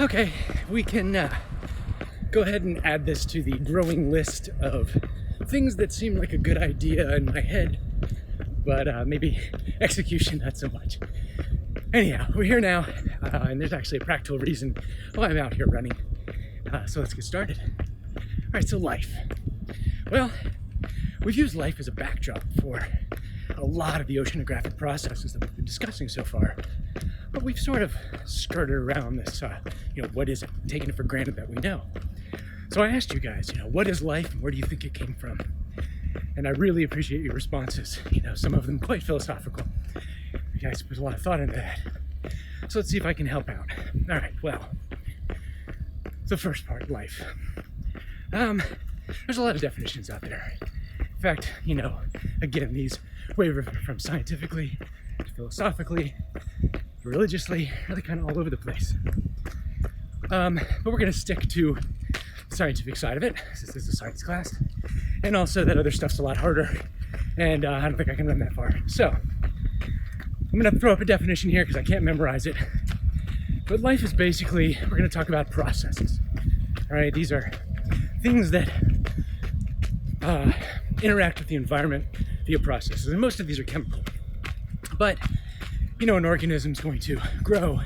Okay, we can go ahead and add this to the growing list of things that seem like a good idea in my head, but maybe execution not so much. Anyhow, we're here now, and there's actually a practical reason why I'm out here running. So let's get started. All right, so life. Well, we've used life as a backdrop for a lot of the oceanographic processes that we've been discussing so far. But we've sort of skirted around this, what is it? Taking it for granted that we know. So I asked you guys, what is life and where do you think it came from? And I really appreciate your responses. Some of them quite philosophical. You guys put a lot of thought into that. So let's see if I can help out. All right, well, the first part, life. There's a lot of definitions out there. In fact, again, these waver from scientifically, philosophically, religiously, really kind of all over the place. But we're going to stick to the scientific side of it, since this is a science class. And also that other stuff's a lot harder, and I don't think I can run that far. So, I'm going to throw up a definition here because I can't memorize it. But life is basically, we're going to talk about processes. All right, these are things that interact with the environment via processes, and most of these are chemical. But an organism's going to grow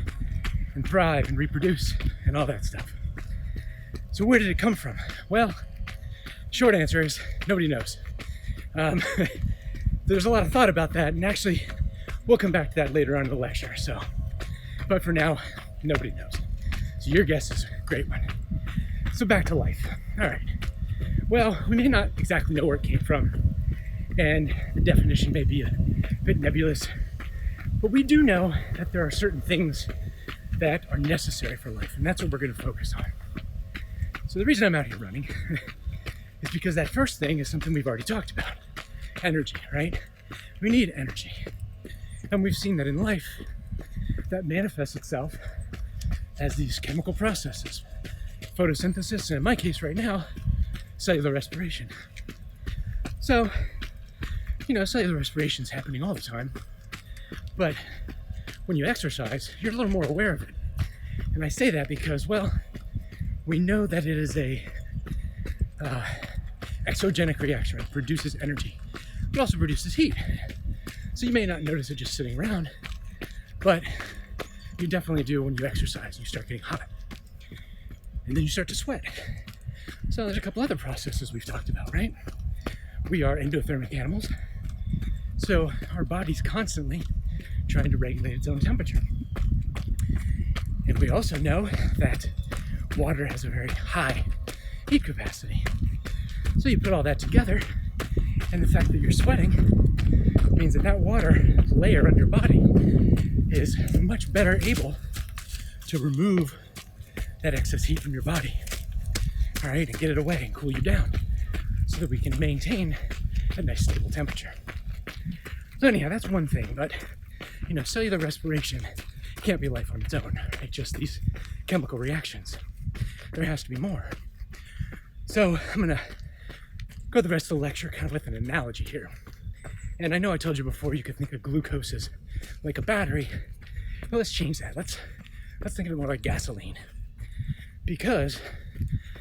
and thrive and reproduce and all that stuff. So where did it come from? Well, short answer is nobody knows. There's a lot of thought about that, and actually we'll come back to that later on in the lecture. But for now, nobody knows. So your guess is a great one. So back to life. All right. Well, we may not exactly know where it came from, and the definition may be a bit nebulous. But we do know that there are certain things that are necessary for life, and that's what we're going to focus on. So the reason I'm out here running is because that first thing is something we've already talked about. Energy, right? We need energy. And we've seen that in life, that manifests itself as these chemical processes. Photosynthesis, and in my case right now, cellular respiration. So, cellular respiration is happening all the time. But when you exercise, you're a little more aware of it. And I say that because, we know that it is a exogenic reaction. It produces energy. It also produces heat. So you may not notice it just sitting around, but you definitely do when you exercise. You start getting hot. And then you start to sweat. So there's a couple other processes we've talked about, right? We are endothermic animals. So our body's constantly trying to regulate its own temperature. And we also know that water has a very high heat capacity. So you put all that together, and the fact that you're sweating means that water layer on your body is much better able to remove that excess heat from your body, all right, and get it away and cool you down so that we can maintain a nice stable temperature. So anyhow, that's one thing, but cellular respiration can't be life on its own, right? Just these chemical reactions. There has to be more. So I'm gonna go the rest of the lecture kind of with an analogy here. And I know I told you before you could think of glucose as like a battery, but let's change that. Let's think of it more like gasoline. Because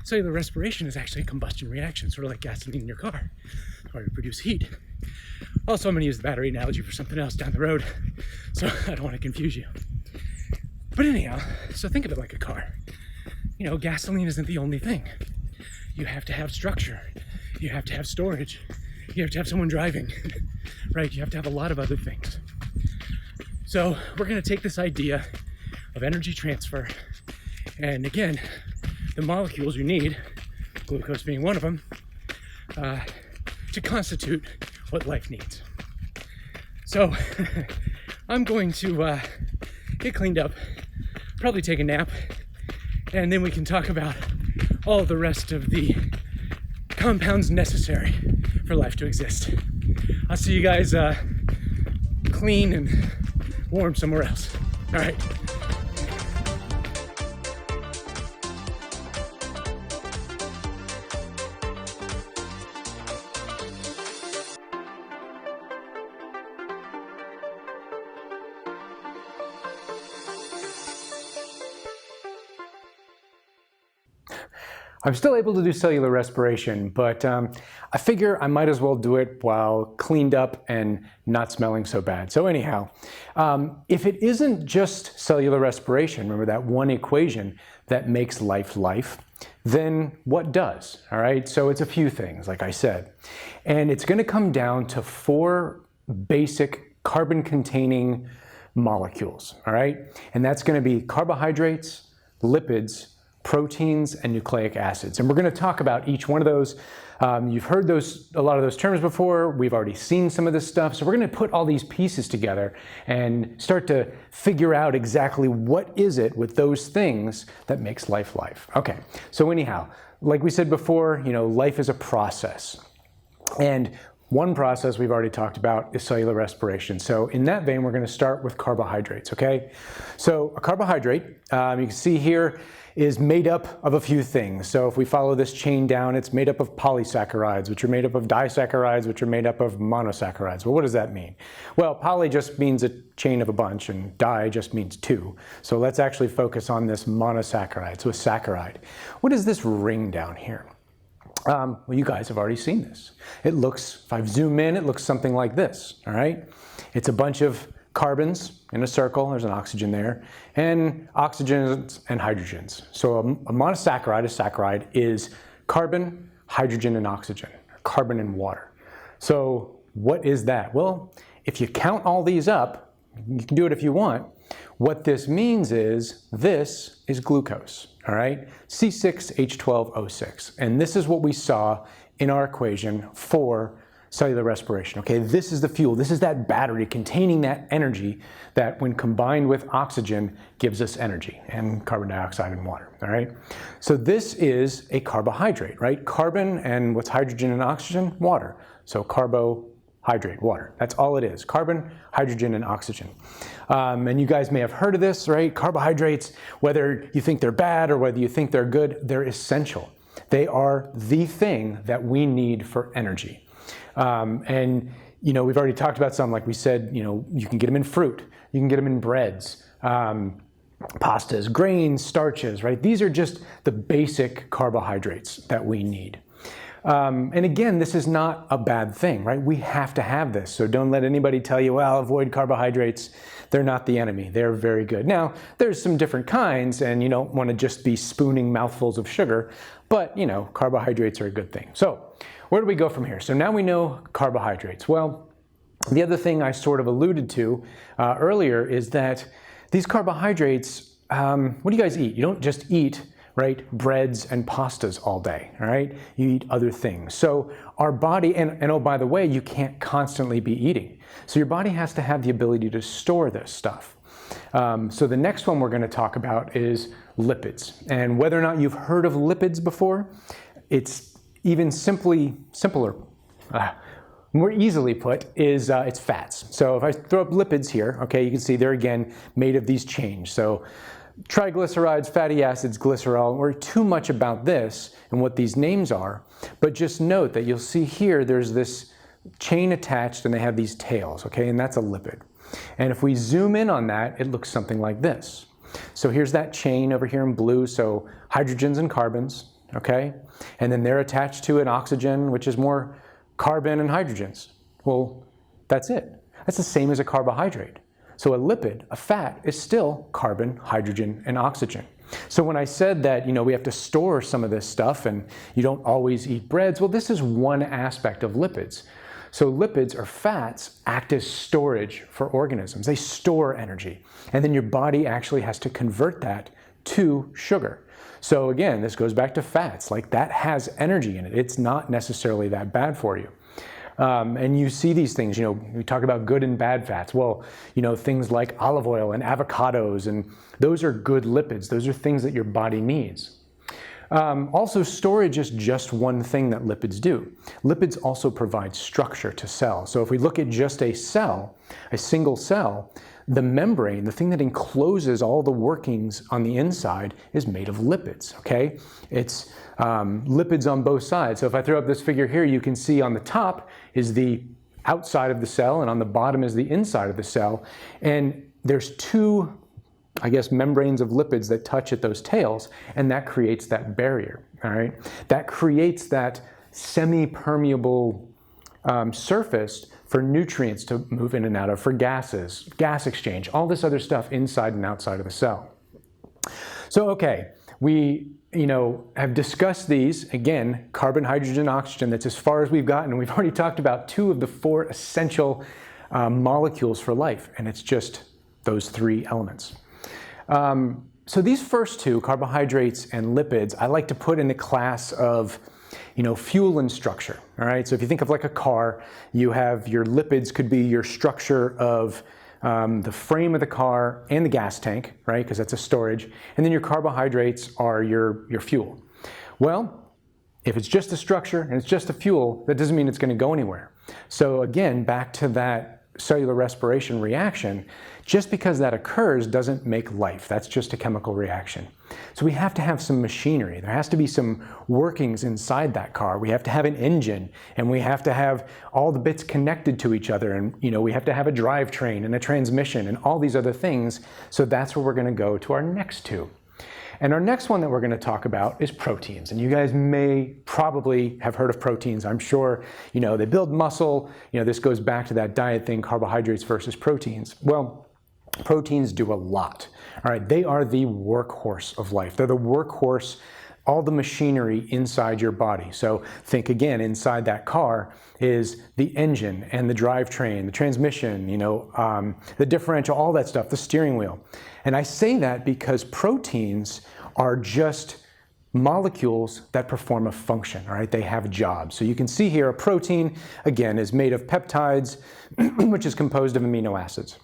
cellular respiration is actually a combustion reaction, sort of like gasoline in your car, or to produce heat. Also, I'm going to use the battery analogy for something else down the road, so I don't want to confuse you. But anyhow, so think of it like a car. Gasoline isn't the only thing. You have to have structure. You have to have storage. You have to have someone driving, right? You have to have a lot of other things. So we're going to take this idea of energy transfer, and again, the molecules you need, glucose being one of them, to constitute what life needs. So I'm going to get cleaned up, probably take a nap, and then we can talk about all the rest of the compounds necessary for life to exist. I'll see you guys clean and warm somewhere else. All right. I'm still able to do cellular respiration, but I figure I might as well do it while cleaned up and not smelling so bad. So anyhow, if it isn't just cellular respiration, remember that one equation that makes life life, then what does? All right, so it's a few things, like I said. And it's going to come down to 4 basic carbon-containing molecules, all right? And that's going to be carbohydrates, lipids, proteins, and nucleic acids. And we're going to talk about each one of those. You've heard a lot of those terms before. We've already seen some of this stuff. So we're going to put all these pieces together and start to figure out exactly what is it with those things that makes life life. Okay, so anyhow, like we said before, life is a process. And one process we've already talked about is cellular respiration. So in that vein, we're going to start with carbohydrates, okay? So a carbohydrate, you can see here, is made up of a few things. So if we follow this chain down, it's made up of polysaccharides, which are made up of disaccharides, which are made up of monosaccharides. Well, what does that mean? Well, poly just means a chain of a bunch, and di just means 2. So let's actually focus on this monosaccharide, so a saccharide. What is this ring down here? Well, you guys have already seen this. It looks, if I zoom in, it looks something like this, all right? It's a bunch of carbons in a circle, there's an oxygen there, and oxygens and hydrogens. So a monosaccharide, a saccharide, is carbon, hydrogen, and oxygen, or carbon and water. So what is that? Well, if you count all these up, you can do it if you want, what this means is this is glucose, all right? C6H12O6. And this is what we saw in our equation for cellular respiration, okay? This is the fuel. This is that battery containing that energy that when combined with oxygen gives us energy, and carbon dioxide and water, all right? So this is a carbohydrate, right? Carbon and what's hydrogen and oxygen? Water. So carbohydrate, water. That's all it is. Carbon, hydrogen, and oxygen. And you guys may have heard of this, right? Carbohydrates, whether you think they're bad or whether you think they're good, they're essential. They are the thing that we need for energy. And we've already talked about some, like we said, you can get them in fruit, you can get them in breads, pastas, grains, starches, right? These are just the basic carbohydrates that we need. And again, this is not a bad thing, right? We have to have this. So don't let anybody tell you, well, avoid carbohydrates. They're not the enemy. They're very good. Now, there's some different kinds, and you don't want to just be spooning mouthfuls of sugar, but carbohydrates are a good thing. So where do we go from here? So now we know carbohydrates. Well, the other thing I sort of alluded to earlier is that these carbohydrates, what do you guys eat? You don't just eat, right, breads and pastas all day, all right? You eat other things. So our body, and oh, by the way, you can't constantly be eating. So your body has to have the ability to store this stuff. So the next one we're going to talk about is lipids. And whether or not you've heard of lipids before, it's even simpler, more easily put, is it's fats. So if I throw up lipids here, okay, you can see they're again made of these chains. So triglycerides, fatty acids, glycerol. We're too much about this and what these names are, but just note that you'll see here there's this chain attached and they have these tails, okay, and that's a lipid. And if we zoom in on that, it looks something like this. So here's that chain over here in blue, so hydrogens and carbons, okay? And then they're attached to an oxygen, which is more carbon and hydrogens. Well, that's it. That's the same as a carbohydrate. So a lipid, a fat, is still carbon, hydrogen, and oxygen. So when I said that, we have to store some of this stuff and you don't always eat breads, well, this is one aspect of lipids. So lipids, or fats, act as storage for organisms. They store energy. And then your body actually has to convert that to sugar. So again, this goes back to fats. Like, that has energy in it. It's not necessarily that bad for you. And you see these things, we talk about good and bad fats. Well, things like olive oil and avocados, and those are good lipids. Those are things that your body needs. Also, storage is just one thing that lipids do. Lipids also provide structure to cells. So if we look at just a cell, a single cell, the membrane, the thing that encloses all the workings on the inside, is made of lipids, okay? It's lipids on both sides. So if I throw up this figure here, you can see on the top is the outside of the cell, and on the bottom is the inside of the cell. And there's two I guess, membranes of lipids that touch at those tails, and that creates that barrier, all right? That creates that semi-permeable surface for nutrients to move in and out of, for gases, gas exchange, all this other stuff inside and outside of the cell. So, okay, we have discussed these, again, carbon, hydrogen, oxygen. That's as far as we've gotten. We've already talked about 2 of the 4 essential molecules for life, and it's just those 3 elements. So these first 2, carbohydrates and lipids, I like to put in the class of fuel and structure, all right? So if you think of like a car, you have your lipids could be your structure of the frame of the car and the gas tank, right? Because that's a storage. And then your carbohydrates are your fuel. Well, if it's just a structure and it's just a fuel, that doesn't mean it's going to go anywhere. So again, back to that cellular respiration reaction, just because that occurs doesn't make life. That's just a chemical reaction. So we have to have some machinery. There has to be some workings inside that car. We have to have an engine, and we have to have all the bits connected to each other, and we have to have a drivetrain and a transmission and all these other things. So that's where we're going to go to our next 2. And our next one that we're going to talk about is proteins. And you guys may probably have heard of proteins. I'm sure, they build muscle. This goes back to that diet thing, carbohydrates versus proteins. Well, proteins do a lot. All right, they are the workhorse of life. They're the workhorse, all the machinery inside your body. So think again, inside that car is the engine and the drivetrain, the transmission, the differential, all that stuff, the steering wheel. And I say that because proteins are just molecules that perform a function, all right? They have jobs. So you can see here a protein, again, is made of peptides, which is composed of amino acids.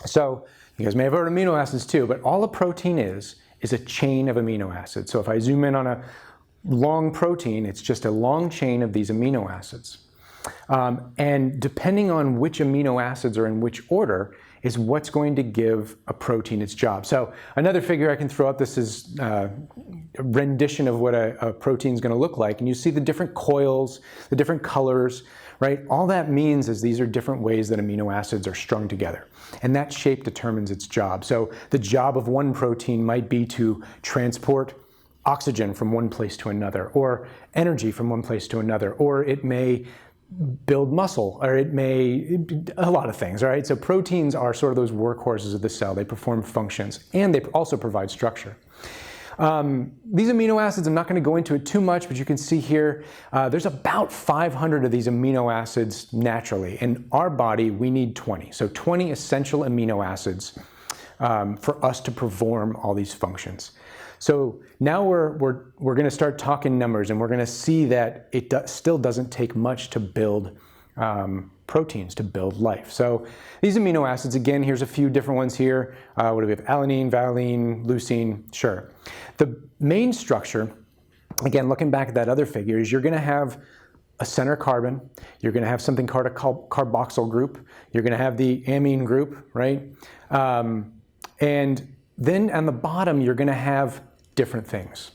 So you guys may have heard of amino acids too, but all a protein is a chain of amino acids. So if I zoom in on a long protein, it's just a long chain of these amino acids. And depending on which amino acids are in which order is what's going to give a protein its job. So another figure I can throw up, this is a rendition of what a protein is going to look like. And you see the different coils, the different colors, right? All that means is these are different ways that amino acids are strung together. And that shape determines its job. So the job of one protein might be to transport oxygen from one place to another, or energy from one place to another, or it may build muscle, or it may, a lot of things, right? So proteins are sort of those workhorses of the cell. They perform functions, and they also provide structure. These amino acids, I'm not going to go into it too much, but you can see here, there's about 500 of these amino acids naturally. In our body, we need 20. So 20 essential amino acids for us to perform all these functions. So now we're going to start talking numbers, and we're going to see that it still doesn't take much to build proteins, to build life. So these amino acids, again, here's a few different ones here. What do we have? Alanine, valine, leucine, sure. The main structure, again, looking back at that other figure, is you're going to have a center carbon. You're going to have something called a carboxyl group. You're going to have the amine group, right? And then on the bottom, you're going to have different things.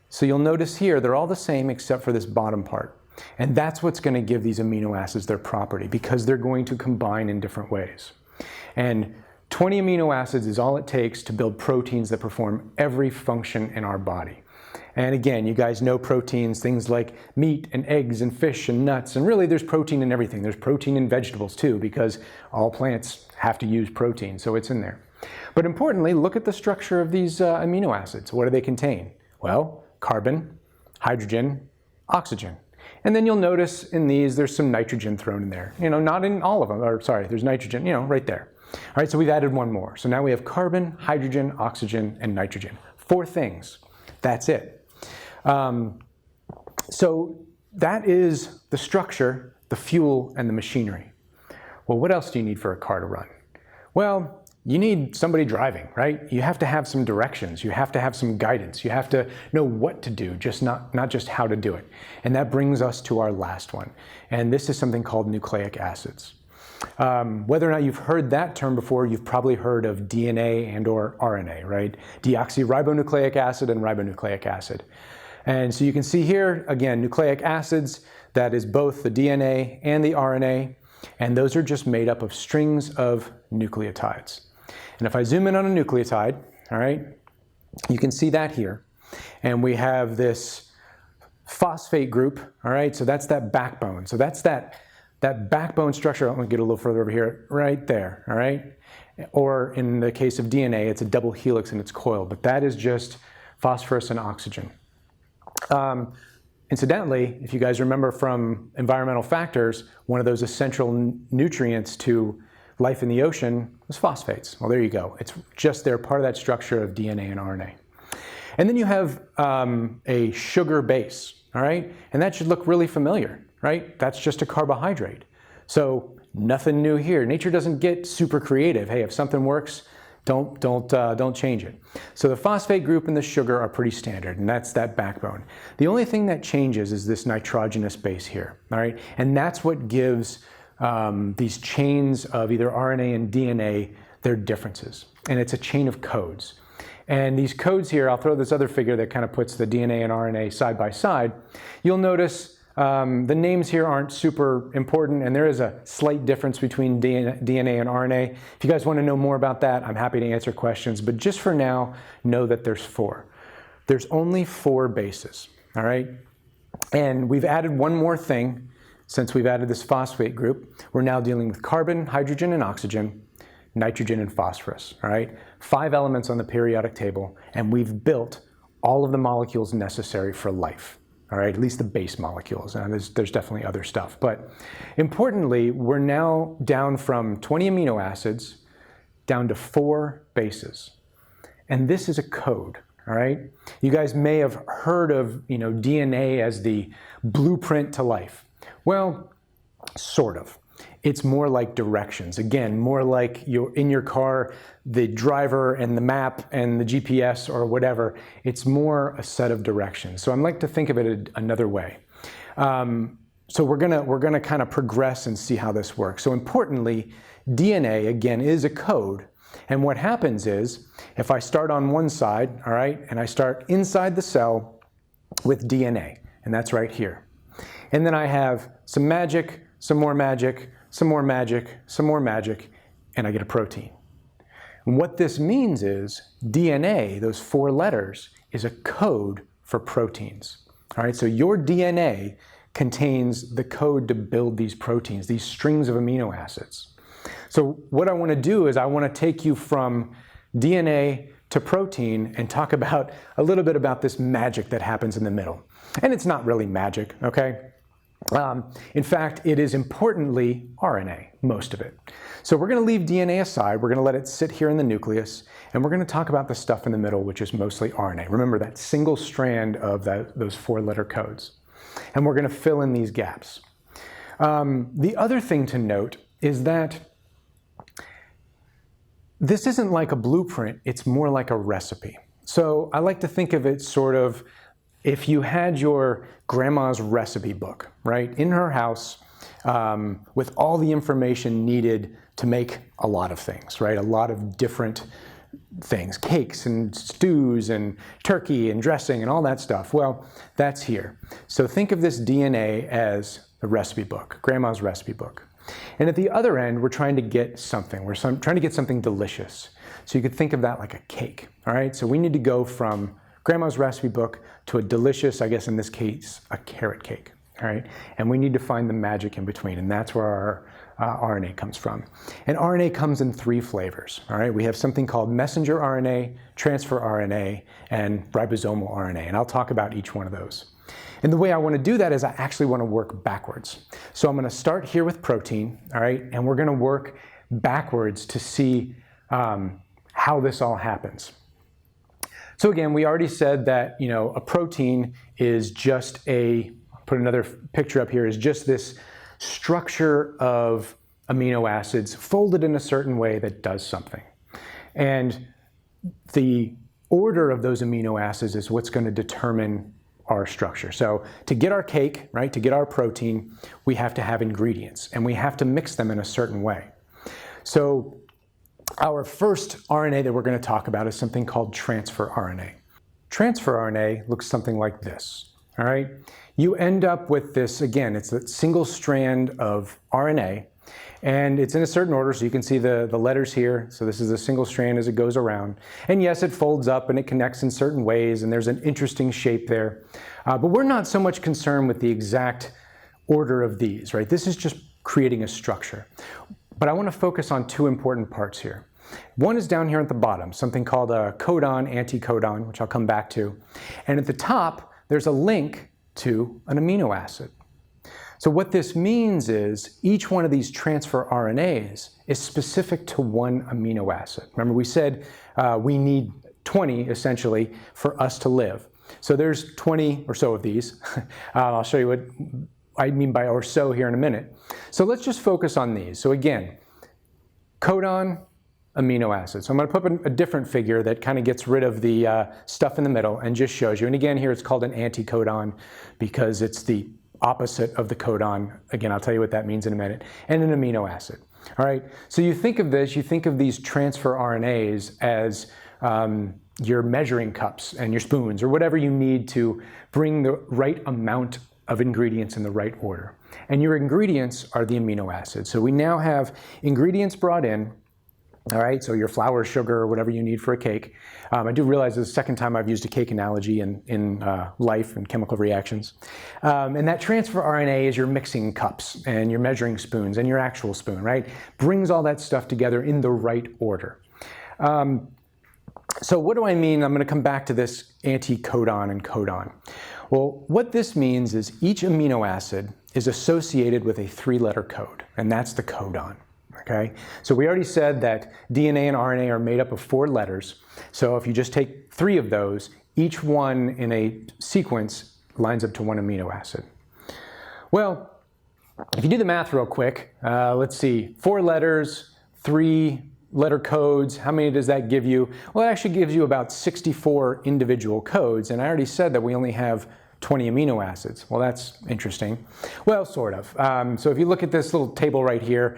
So you'll notice here, they're all the same except for this bottom part. And that's what's going to give these amino acids their property, because they're going to combine in different ways. And 20 amino acids is all it takes to build proteins that perform every function in our body. And again, you guys know proteins, things like meat and eggs and fish and nuts. And really, there's protein in everything. There's protein in vegetables too, because all plants have to use protein, so it's in there. But importantly, look at the structure of these amino acids. What do they contain? Well, carbon, hydrogen, oxygen. And then you'll notice in these, there's some nitrogen thrown in there. Not in all of them, or sorry, there's nitrogen, right there. All right, so we've added one more. So now we have carbon, hydrogen, oxygen, and nitrogen. 4 things. That's it. So that is the structure, the fuel, and the machinery. Well, what else do you need for a car to run? Well, you need somebody driving, right? You have to have some directions. You have to have some guidance. You have to know what to do, not just how to do it. And that brings us to our last one. And this is something called nucleic acids. Whether or not you've heard that term before, you've probably heard of DNA and or RNA, right? Deoxyribonucleic acid and ribonucleic acid. And so you can see here, again, nucleic acids, that is both the DNA and the RNA. And those are just made up of strings of nucleotides. And if I zoom in on a nucleotide, all right, you can see that here. And we have this phosphate group, all right, so that's that backbone. So that's that backbone structure. I'm going to get a little further over here, right there, all right? Or in the case of DNA, it's a double helix and it's coiled, but that is just phosphorus and oxygen. Incidentally, if you guys remember from environmental factors, one of those essential nutrients to life in the ocean was phosphates. Well, there you go. It's just they're part of that structure of DNA and RNA. And then you have a sugar base, all right? And that should look really familiar, right? That's just a carbohydrate. So nothing new here. Nature doesn't get super creative. Hey, if something works, don't change it. So the phosphate group and the sugar are pretty standard, and that's that backbone. The only thing that changes is this nitrogenous base here, all right? And that's what gives these chains of either RNA and DNA their differences. And it's a chain of codes. And these codes here, I'll throw this other figure that kind of puts the DNA and RNA side by side. You'll notice the names here aren't super important, and there is a slight difference between DNA and RNA. If you guys want to know more about that, I'm happy to answer questions, but just for now, know that there's 4. There's only 4 bases, all right? And we've added one more thing since we've added this phosphate group. We're now dealing with carbon, hydrogen, and oxygen, nitrogen, and phosphorus, all right? 5 elements on the periodic table, and we've built all of the molecules necessary for life. All right, at least the base molecules, and there's definitely other stuff. But importantly, we're now down from 20 amino acids down to 4 bases. And this is a code, all right? You guys may have heard of, DNA as the blueprint to life. Well, sort of. It's more like directions. Again, more like you're in your car, the driver and the map and the GPS or whatever. It's more a set of directions. So I'd like to think of it another way. So we're gonna kind of progress and see how this works. So importantly, DNA, again, is a code. And what happens is, if I start on one side, all right, and I start inside the cell with DNA, and that's right here. And then I have some magic, some more magic, some more magic, some more magic, and I get a protein. And what this means is DNA, those 4 letters, is a code for proteins. All right, so your DNA contains the code to build these proteins, these strings of amino acids. So what I want to do is I want to take you from DNA to protein and talk about a little bit about this magic that happens in the middle. And it's not really magic, okay? In fact, it is importantly RNA, most of it. So we're going to leave DNA aside, we're going to let it sit here in the nucleus, and we're going to talk about the stuff in the middle, which is mostly RNA. Remember that single strand of those 4-letter codes. And we're going to fill in these gaps. The other thing to note is that this isn't like a blueprint, it's more like a recipe. So I like to think of it sort of if you had your grandma's recipe book, right, in her house with all the information needed to make a lot of things, right, a lot of different things, cakes and stews and turkey and dressing and all that stuff. Well, that's here. So think of this DNA as the recipe book, grandma's recipe book. And at the other end, we're trying to get something. We're trying to get something delicious. So you could think of that like a cake, all right? So we need to go from grandma's recipe book to a delicious, I guess in this case, a carrot cake, all right? And we need to find the magic in between, and that's where our RNA comes from. And RNA comes in 3 flavors, all right? We have something called messenger RNA, transfer RNA, and ribosomal RNA, and I'll talk about each one of those. And the way I want to do that is I actually want to work backwards. So I'm going to start here with protein, all right? And we're going to work backwards to see how this all happens. So again, we already said that, a protein is just put another picture up here, is just this structure of amino acids folded in a certain way that does something. And the order of those amino acids is what's going to determine our structure. So to get our cake, right, to get our protein, we have to have ingredients, and we have to mix them in a certain way. So our first RNA that we're going to talk about is something called transfer RNA. Transfer RNA looks something like this, all right? You end up with this, again, it's a single strand of RNA, And it's in a certain order, so you can see the letters here. So this is a single strand as it goes around. And yes, it folds up and it connects in certain ways, and there's an interesting shape there. But we're not so much concerned with the exact order of these, right? This is just creating a structure. But I want to focus on two important parts here. One is down here at the bottom, something called a codon, anticodon, which I'll come back to. And at the top, there's a link to an amino acid. So what this means is each one of these transfer RNAs is specific to one amino acid. Remember, we said we need 20, essentially, for us to live. So there's 20 or so of these. I'll show you what I mean by or so here in a minute. So let's just focus on these. So again, codon, amino acid. So I'm going to put a different figure that kind of gets rid of the stuff in the middle and just shows you. And again, here it's called an anticodon because it's the opposite of the codon. Again, I'll tell you what that means in a minute. And an amino acid. All right. So you think of this, you think of these transfer RNAs as your measuring cups and your spoons or whatever you need to bring the right amount of ingredients in the right order. And your ingredients are the amino acids. So we now have ingredients brought in. All right, so your flour, sugar, or whatever you need for a cake. I do realize this is the second time I've used a cake analogy in life and chemical reactions. And that transfer RNA is your mixing cups and your measuring spoons and your actual spoon, right? Brings all that stuff together in the right order. So what do I mean? I'm going to come back to this anticodon and codon. Well, what this means is each amino acid is associated with a 3-letter code, and that's the codon. Okay, so we already said that DNA and RNA are made up of 4 letters. So if you just take 3 of those, each one in a sequence lines up to one amino acid. Well, if you do the math real quick, let's see, 4 letters, 3-letter codes, how many does that give you? Well, it actually gives you about 64 individual codes, and I already said that we only have 20 amino acids. Well, that's interesting. Well, sort of. So if you look at this little table right here,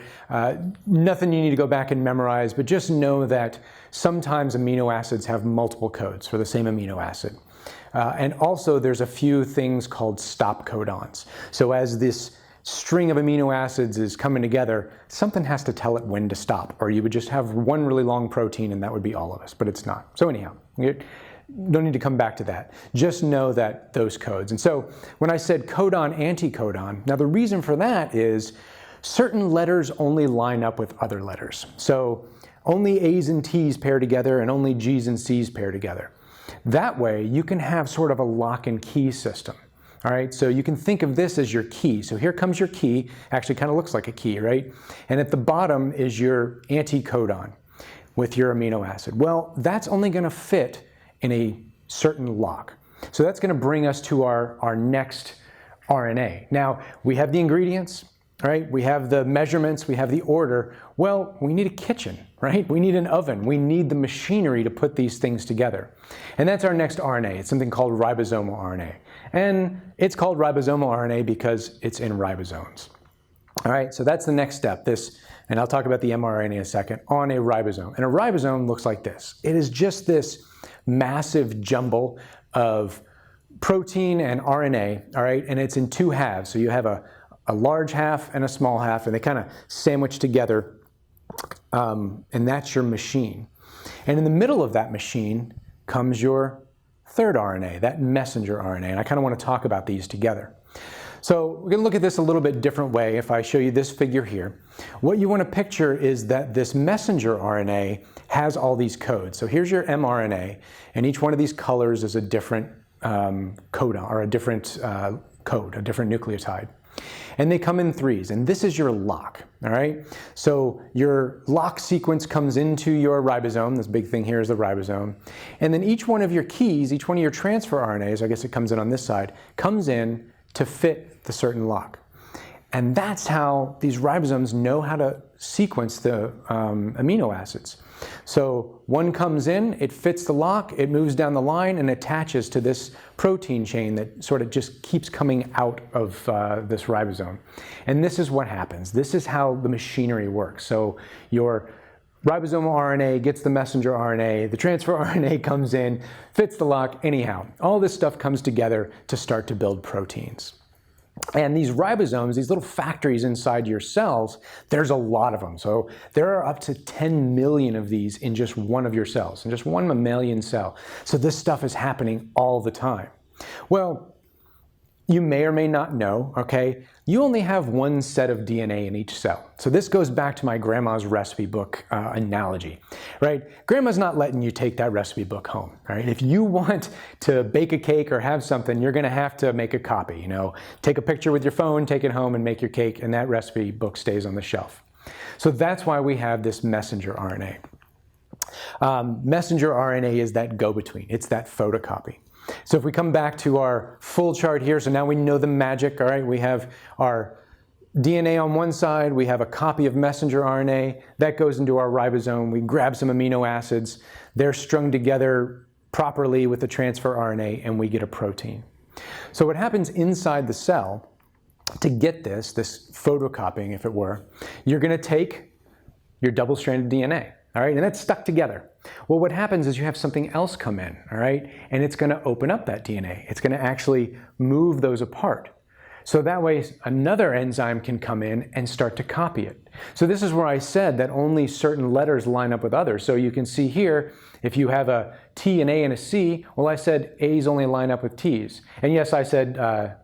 nothing you need to go back and memorize, but just know that sometimes amino acids have multiple codes for the same amino acid. And also there's a few things called stop codons. So as this string of amino acids is coming together, something has to tell it when to stop, or you would just have one really long protein and that would be all of us, but it's not. So anyhow, don't need to come back to that. Just know that those codes. And so when I said codon, anticodon, now the reason for that is certain letters only line up with other letters. So only A's and T's pair together and only G's and C's pair together. That way you can have sort of a lock and key system. All right, so you can think of this as your key. So here comes your key, actually kind of looks like a key, right? And at the bottom is your anticodon with your amino acid. Well, that's only going to fit in a certain lock. So that's going to bring us to our next RNA. Now, we have the ingredients, right? We have the measurements, we have the order. Well, we need a kitchen, right? We need an oven. We need the machinery to put these things together. And that's our next RNA. It's something called ribosomal RNA. And it's called ribosomal RNA because it's in ribosomes. All right, so that's the next step. And I'll talk about the mRNA in a second, on a ribosome. And a ribosome looks like this. It is just this massive jumble of protein and RNA, all right? And it's in 2 halves. So you have a large half and a small half, and they kind of sandwich together, and that's your machine. And in the middle of that machine comes your third RNA, that messenger RNA, and I kind of want to talk about these together. So we're going to look at this a little bit different way if I show you this figure here. What you want to picture is that this messenger RNA has all these codes. So here's your mRNA, and each one of these colors is a different codon, or a different code, a different nucleotide. And they come in 3s, and this is your lock, all right? So your lock sequence comes into your ribosome. This big thing here is the ribosome. And then each one of your keys, each one of your transfer RNAs, I guess it comes in on this side, comes in to fit the certain lock. And that's how these ribosomes know how to sequence the amino acids. So one comes in, it fits the lock, it moves down the line and attaches to this protein chain that sort of just keeps coming out of this ribosome. And this is what happens. This is how the machinery works. So your ribosomal RNA gets the messenger RNA, the transfer RNA comes in, fits the lock, anyhow. All this stuff comes together to start to build proteins. And these ribosomes, these little factories inside your cells, there's a lot of them. So there are up to 10 million of these in just one of your cells, in just one mammalian cell. So this stuff is happening all the time. Well, you may or may not know, okay, you only have one set of DNA in each cell. So this goes back to my grandma's recipe book analogy, right? Grandma's not letting you take that recipe book home, right? If you want to bake a cake or have something, you're gonna have to make a copy, you know, take a picture with your phone, take it home and make your cake, and that recipe book stays on the shelf. So that's why we have this messenger RNA. Messenger RNA is that go-between, it's that photocopy. So if we come back to our full chart here, so now we know the magic, all right? We have our DNA on one side, we have a copy of messenger RNA, that goes into our ribosome, we grab some amino acids, they're strung together properly with the transfer RNA, and we get a protein. So what happens inside the cell, to get this photocopying, if it were, you're gonna take your double-stranded DNA, all right, and that's stuck together. Well, what happens is you have something else come in, all right, and it's going to open up that DNA. It's going to actually move those apart. So that way another enzyme can come in and start to copy it. So this is where I said that only certain letters line up with others. So you can see here, if you have a T, an A, and a C, well, I said A's only line up with T's. And yes, I said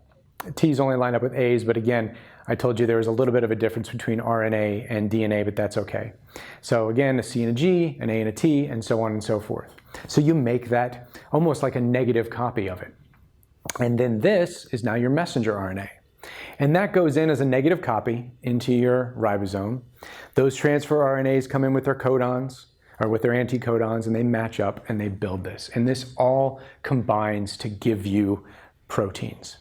T's only line up with A's, but again, I told you there was a little bit of a difference between RNA and DNA, but that's okay. So again, a C and a G, an A and a T, and so on and so forth. So you make that almost like a negative copy of it. And then this is now your messenger RNA. And that goes in as a negative copy into your ribosome. Those transfer RNAs come in with their codons, or with their anticodons, and they match up and they build this. And this all combines to give you proteins.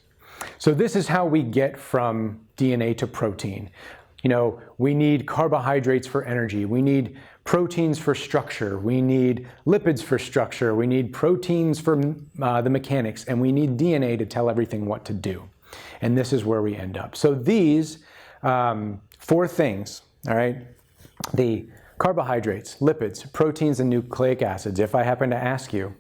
So this is how we get from DNA to protein. You know, we need carbohydrates for energy. We need proteins for structure. We need lipids for structure. We need proteins for the mechanics. And we need DNA to tell everything what to do. And this is where we end up. So these four things, all right, the carbohydrates, lipids, proteins, and nucleic acids, if I happen to ask you,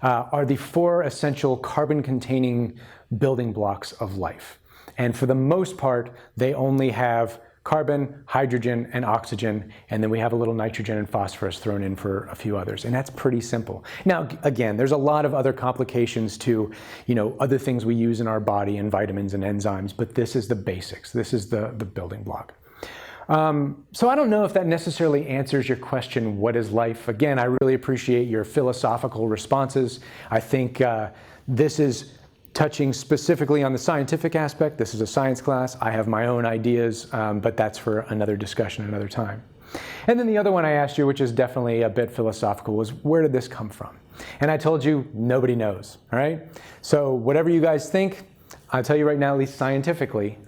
are the four essential carbon-containing building blocks of life. And for the most part, they only have carbon, hydrogen, and oxygen, and then we have a little nitrogen and phosphorus thrown in for a few others, and that's pretty simple. Now, again, there's a lot of other complications to, you know, other things we use in our body and vitamins and enzymes, but this is the basics. This is the building block. So I don't know if that necessarily answers your question, what is life? Again, I really appreciate your philosophical responses. I think this is touching specifically on the scientific aspect. This is a science class. I have my own ideas, but that's for another discussion another time. And then the other one I asked you, which is definitely a bit philosophical, was where did this come from? And I told you nobody knows, all right? So whatever you guys think, I'll tell you right now, at least scientifically,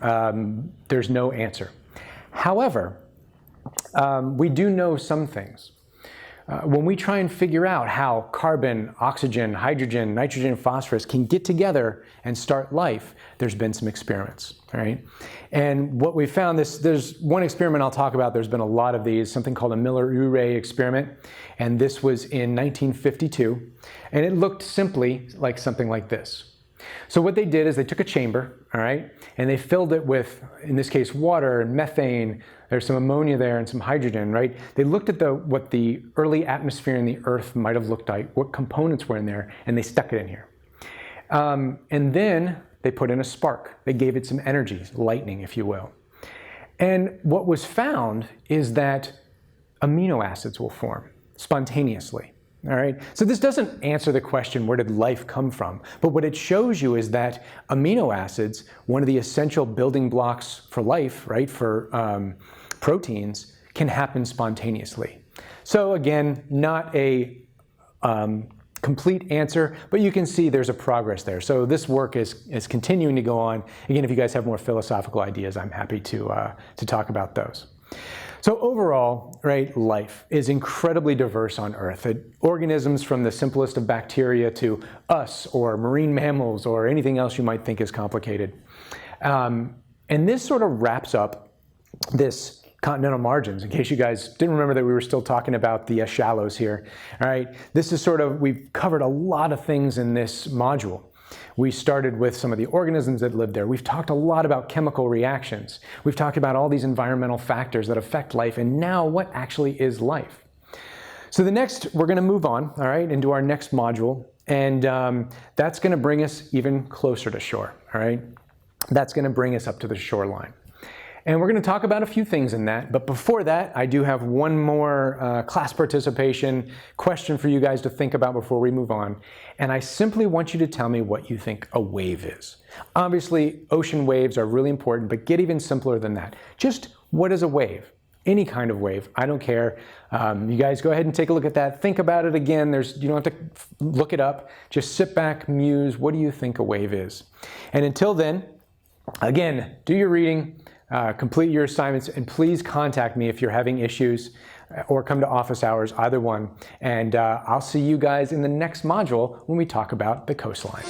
there's no answer. However, we do know some things. When we try and figure out how carbon, oxygen, hydrogen, nitrogen, and phosphorus can get together and start life, there's been some experiments, right? And what we found, there's one experiment I'll talk about, there's been a lot of these, something called a Miller-Urey experiment, and this was in 1952, and it looked simply like something like this. So what they did is they took a chamber, all right, and they filled it with, in this case, water and methane. There's some ammonia there and some hydrogen, right? They looked at what the early atmosphere in the Earth might have looked like, what components were in there, and they stuck it in here. And then they put in a spark. They gave it some energy, lightning, if you will. And what was found is that amino acids will form spontaneously. All right, so this doesn't answer the question, where did life come from? But what it shows you is that amino acids, one of the essential building blocks for life, right, for proteins, can happen spontaneously. So again, not a complete answer, but you can see there's a progress there. So this work is continuing to go on. Again, if you guys have more philosophical ideas, I'm happy to talk about those. So overall, right, life is incredibly diverse on Earth. Organisms from the simplest of bacteria to us or marine mammals or anything else you might think is complicated. And this sort of wraps up this continental margins, in case you guys didn't remember that we were still talking about the shallows here. All right, this is sort of, we've covered a lot of things in this module. We started with some of the organisms that live there. We've talked a lot about chemical reactions. We've talked about all these environmental factors that affect life, and now what actually is life? So we're going to move on, all right, into our next module, and that's going to bring us even closer to shore, all right? That's going to bring us up to the shoreline. And we're going to talk about a few things in that, but before that, I do have one more class participation question for you guys to think about before we move on. And I simply want you to tell me what you think a wave is. Obviously, ocean waves are really important, but get even simpler than that. Just what is a wave? Any kind of wave, I don't care. You guys go ahead and take a look at that. Think about it again. You don't have to look it up. Just sit back, muse. What do you think a wave is? And until then, again, do your reading. Complete your assignments, and please contact me if you're having issues or come to office hours, either one. And I'll see you guys in the next module when we talk about the coastline.